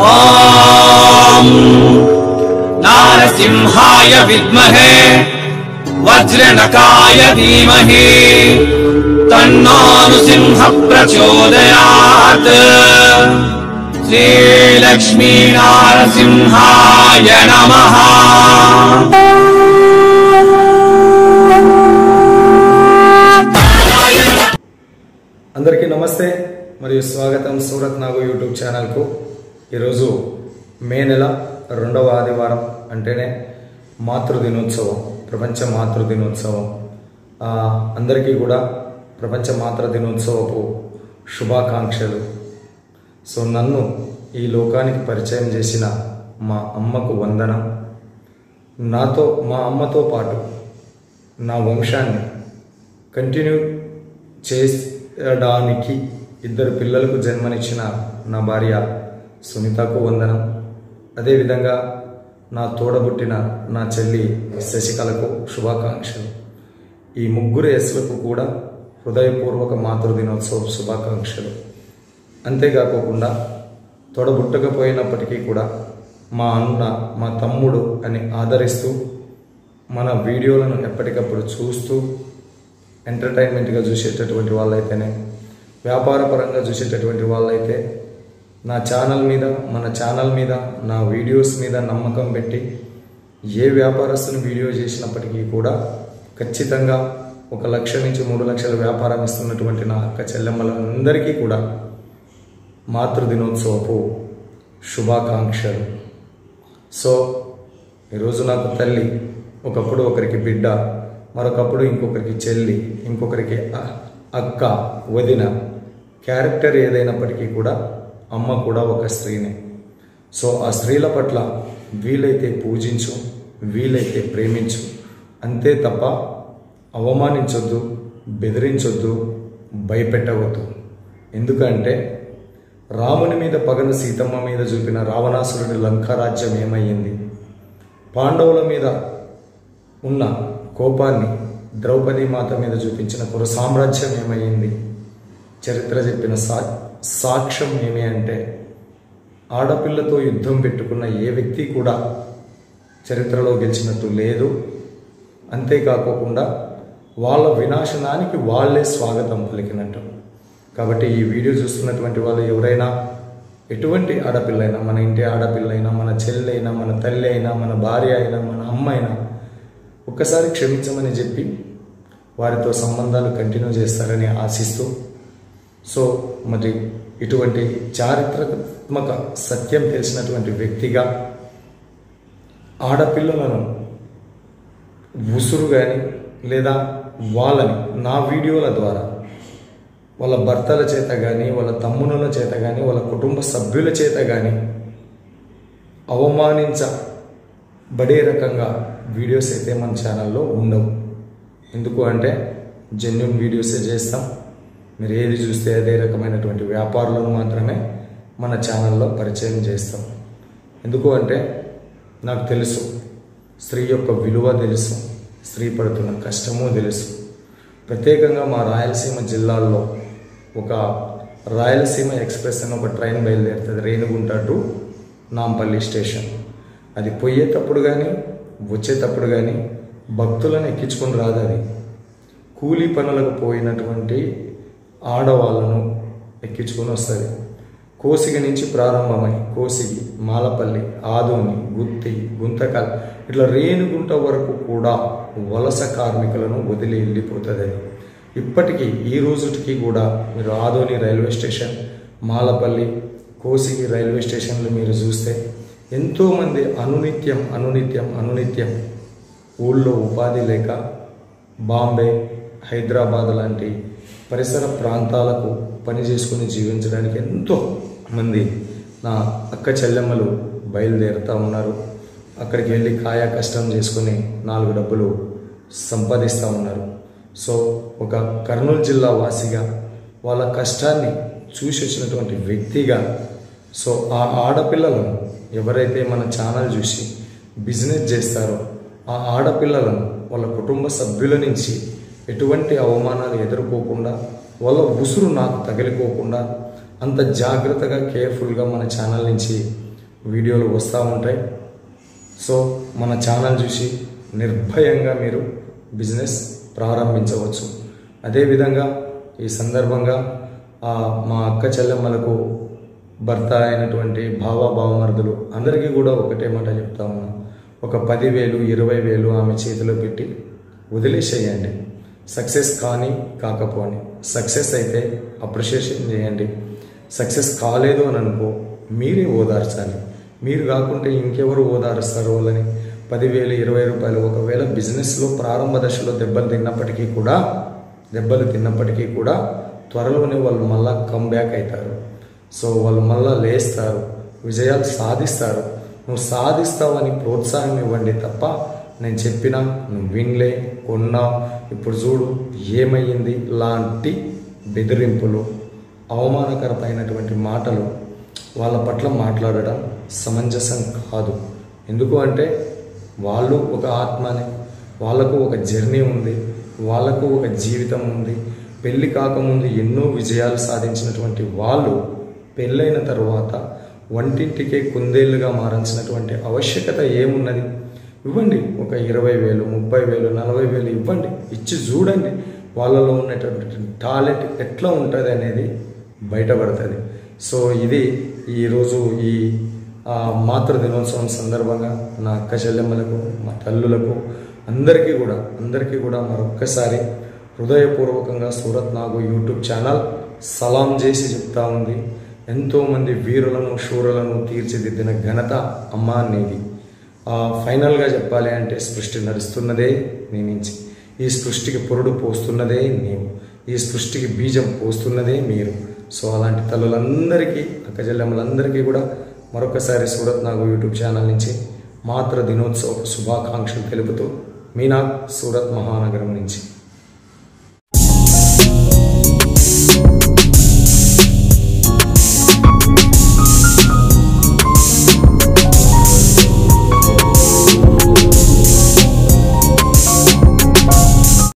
ॐ नारसिंहाय विद्महे वज्रनकाय धीमहि तन्नो नृसिंह प्रचोदयात्। श्रीलक्ष्मी नारसिंहाय नमः। అందరికీ నమస్తే మరియు స్వాగతం సూరత్ నాగు యూట్యూబ్ ఛానల్కు. ఈరోజు మే నెల 2వ ఆదివారం అంటేనే మాతృదినోత్సవం, ప్రపంచ మాతృదినోత్సవం. అందరికీ కూడా ప్రపంచ మాతృదినోత్సవపు శుభాకాంక్షలు. సో నన్ను ఈ లోకానికి పరిచయం చేసిన మా అమ్మకు వందనం. నాతో మా అమ్మతో పాటు నా వంశాన్ని కంటిన్యూ చేయడానికి 2 పిల్లలకు జన్మనిచ్చిన నా భార్య సునీతకు వందనం. అదేవిధంగా నా తోడబుట్టిన నా చెల్లి శశికళకు శుభాకాంక్షలు. ఈ 3 ఎస్లకు కూడా హృదయపూర్వక మాతృదినోత్సవ శుభాకాంక్షలు. అంతేకాకుండా తోడబుట్టకపోయినప్పటికీ కూడా మా అన్న, మా తమ్ముడు అని ఆదరిస్తూ మన వీడియోలను ఎప్పటికప్పుడు చూస్తూ ఎంటర్టైన్మెంట్గా చూసేటటువంటి వాళ్ళైతేనే, వ్యాపారపరంగా చూసేటటువంటి వాళ్ళైతే నా ఛానల్ మీద, మన ఛానల్ మీద, నా వీడియోస్ మీద నమ్మకం పెట్టి ఏ వ్యాపారస్తుని వీడియో చేసినప్పటికీ కూడా ఖచ్చితంగా 1 లక్ష నుంచి 3 లక్షల వ్యాపారం ఇస్తున్నటువంటి నా అక్క చెల్లెమ్మలందరికీ కూడా మాతృదినోత్సవపు శుభాకాంక్షలు. సో ఈరోజు నాకు తల్లి, ఒకప్పుడు ఒకరికి బిడ్డ, మరొకప్పుడు ఇంకొకరికి చెల్లి, ఇంకొకరికి అక్క, వదిన. క్యారెక్టర్ ఏదైనప్పటికీ కూడా అమ్మ కూడా ఒక స్త్రీనే. సో ఆ స్త్రీల పట్ల వీలైతే పూజించు, వీలైతే ప్రేమించు, అంతే తప్ప అవమానించొద్దు, బెదిరించొద్దు, భయపెట్టవద్దు. ఎందుకంటే రాముని మీద పగను సీతమ్మ మీద చూపిన రావణాసురుడి లంకారాజ్యం ఏమయ్యింది? పాండవుల మీద ఉన్న కోపాన్ని ద్రౌపదీ మాత మీద చూపించిన పుర సామ్రాజ్యం ఏమయ్యింది? చరిత్ర చెప్పిన సాక్ష్యం ఏమి అంటే ఆడపిల్లతో యుద్ధం పెట్టుకున్న ఏ వ్యక్తి కూడా చరిత్రలో గెలిచినట్టు లేదు. అంతేకాకుండా వాళ్ళ వినాశనానికి వాళ్ళే స్వాగతం పలికినట్టు. కాబట్టి ఈ వీడియో చూస్తున్నటువంటి వాళ్ళు ఎవరైనా, ఎటువంటి ఆడపిల్ల అయినా, మన ఇంటి ఆడపిల్ల అయినా, మన చెల్లి అయినా, మన తల్లి అయినా, మన భార్య అయినా, మన అమ్మ అయినా ఒక్కసారి క్షమించమని చెప్పి వారితో సంబంధాలు కంటిన్యూ చేస్తారని ఆశిస్తూ, సో మరి ఇటువంటి చారిత్రాత్మక సత్యం తెలిసినటువంటి వ్యక్తిగా ఆడపిల్లలను ఉసురు కానీ లేదా వాళ్ళని నా వీడియోల ద్వారా వాళ్ళ భర్తల చేత కానీ, వాళ్ళ తమ్మునుల చేత కానీ, వాళ్ళ కుటుంబ సభ్యుల చేత కానీ అవమానించబడే రకంగా వీడియోస్ అయితే మన ఛానల్లో ఉండవు. ఎందుకు అంటే జెన్యూన్ వీడియోసే చేస్తాం. మీరు ఏది చూస్తే అదే రకమైనటువంటి వ్యాపారులను మాత్రమే మన ఛానల్లో పరిచయం చేస్తాం. ఎందుకు అంటే నాకు తెలుసు, స్త్రీ యొక్క విలువ తెలుసు, స్త్రీ పడుతున్న కష్టము తెలుసు. ప్రత్యేకంగా మా రాయలసీమ జిల్లాల్లో ఒక రాయలసీమ ఎక్స్ప్రెస్ అని ఒక ట్రైన్ బయలుదేరుతుంది రేణిగుంట టు నాంపల్లి స్టేషన్. అది పోయేటప్పుడు కానీ వచ్చేటప్పుడు కానీ భక్తులను ఎక్కించుకొని రాదు. అది కూలీ పనులకు పోయినటువంటి ఆడవాళ్ళను ఎక్కించుకొని వస్తుంది. కోసిగి నుంచి ప్రారంభమై కోసిగి, మాలపల్లి, ఆదోని, గుత్తి, గుంతకల్ ఇట్లా రేణిగుంట వరకు కూడా వలస కార్మికులను వదిలి వెళ్ళిపోతుంది. అది ఇప్పటికీ ఈ రోజుకి కూడా మీరు Adoni railway station, Malapalli, Kosigi railway స్టేషన్లు మీరు చూస్తే ఎంతోమంది అనునిత్యం ఊళ్ళో ఉపాధి లేక బాంబే, హైదరాబాద్ లాంటి పరిసర ప్రాంతాలకు పని చేసుకుని జీవించడానికి ఎంతో మంది నా అక్క చెల్లెమ్మలు బయలుదేరుతూ ఉన్నారు. అక్కడికి వెళ్ళి కాయా కష్టం చేసుకుని 4 డబ్బులు సంపాదిస్తూ ఉన్నారు. సో ఒక కర్నూలు జిల్లా వాసిగా వాళ్ళ కష్టాన్ని చూసి వచ్చినటువంటి వ్యక్తిగా, సో ఆ ఆడపిల్లలను ఎవరైతే మన ఛానల్ చూసి బిజినెస్ చేస్తారో ఆ ఆడపిల్లలను వాళ్ళ కుటుంబ సభ్యుల నుంచి ఎటువంటి అవమానాలు ఎదుర్కోకుండా, వాళ్ళ ఉసురు నాకు తగిలిపోకుండా అంత జాగ్రత్తగా కేర్ఫుల్గా మన ఛానల్ నుంచి వీడియోలు వస్తూ ఉంటాయి. సో మన ఛానల్ చూసి నిర్భయంగా మీరు బిజినెస్ ప్రారంభించవచ్చు. అదేవిధంగా ఈ సందర్భంగా మా అక్క చెల్లెమ్మలకు భర్త అయినటువంటి భావమరుదులు అందరికీ కూడా ఒకటే మాట చెప్తా ఉన్నా, ఒక 10,000 20,000 ఆమె చేతిలో పెట్టి వదిలేసేయండి. సక్సెస్ కానీ కాకపోని, సక్సెస్ అయితే అప్రిషియేషన్ చేయండి. సక్సెస్ కాలేదు అని అనుకో మీరే ఓదార్చాలి. మీరు కాకుంటే ఇంకెవరు ఓదారుస్తారు వాళ్ళని? 10,000 20 రూపాయలు ఒకవేళ బిజినెస్లో ప్రారంభ దశలో దెబ్బలు తిన్నప్పటికీ కూడా త్వరలోనే వాళ్ళు మళ్ళా కమ్బ్యాక్ అవుతారు. సో వాళ్ళు మళ్ళా లేస్తారు, విజయాలు సాధిస్తారు. నువ్వు సాధిస్తావని ప్రోత్సాహం ఇవ్వండి తప్ప నేను చెప్పినా నువ్వు వినలే, కొన్నావు, ఇప్పుడు చూడు ఏమయ్యింది లాంటి బెదిరింపులు, అవమానకరమైనటువంటి మాటలు వాళ్ళ పట్ల మాట్లాడడం సమంజసం కాదు. ఎందుకు అంటే వాళ్ళు ఒక ఆత్మనే, వాళ్ళకు ఒక జర్నీ ఉంది, వాళ్ళకు ఒక జీవితం ఉంది. పెళ్ళి కాకముందు ఎన్నో విజయాలు సాధించినటువంటి వాళ్ళు పెళ్ళైన తర్వాత వంటింటికే కుందేళ్ళుగా మారాల్సినటువంటి ఆవశ్యకత ఏమున్నది? ఇవ్వండి, ఒక 20,000 30,000 40,000 ఇవ్వండి, ఇచ్చి చూడండి వాళ్ళలో ఉన్నటువంటి టాలెంట్ ఎట్లా ఉంటుంది అనేది బయటపడుతుంది. సో ఇది ఈరోజు ఈ మాతృ దినోత్సవం సందర్భంగా నా అక్క చెల్లెమ్మలకు, మా తల్లులకు అందరికీ కూడా మరొక్కసారి హృదయపూర్వకంగా సూరత్ నాగు యూట్యూబ్ ఛానల్ సలాం చేసి చెప్తా ఉంది. ఎంతోమంది వీరులను శూరులను తీర్చిదిద్దిన ఘనత అమ్మా నీది. ఫైనల్గా చెప్పాలి అంటే సృష్టి నడుస్తున్నదే నీ నుంచి, ఈ సృష్టికి పొరుడు పోస్తున్నదే నీవు, ఈ సృష్టికి బీజం పోస్తున్నదే మీరు. సో అలాంటి తల్లులందరికీ, అక్క చెల్లెమ్మలందరికీ కూడా మరొకసారి సూరత్ నాగు యూట్యూబ్ ఛానల్ నుంచి మాతృ దినోత్సవ శుభాకాంక్షలు తెలుపుతూ మీనాగ్, సూరత్ మహానగరం నుంచి.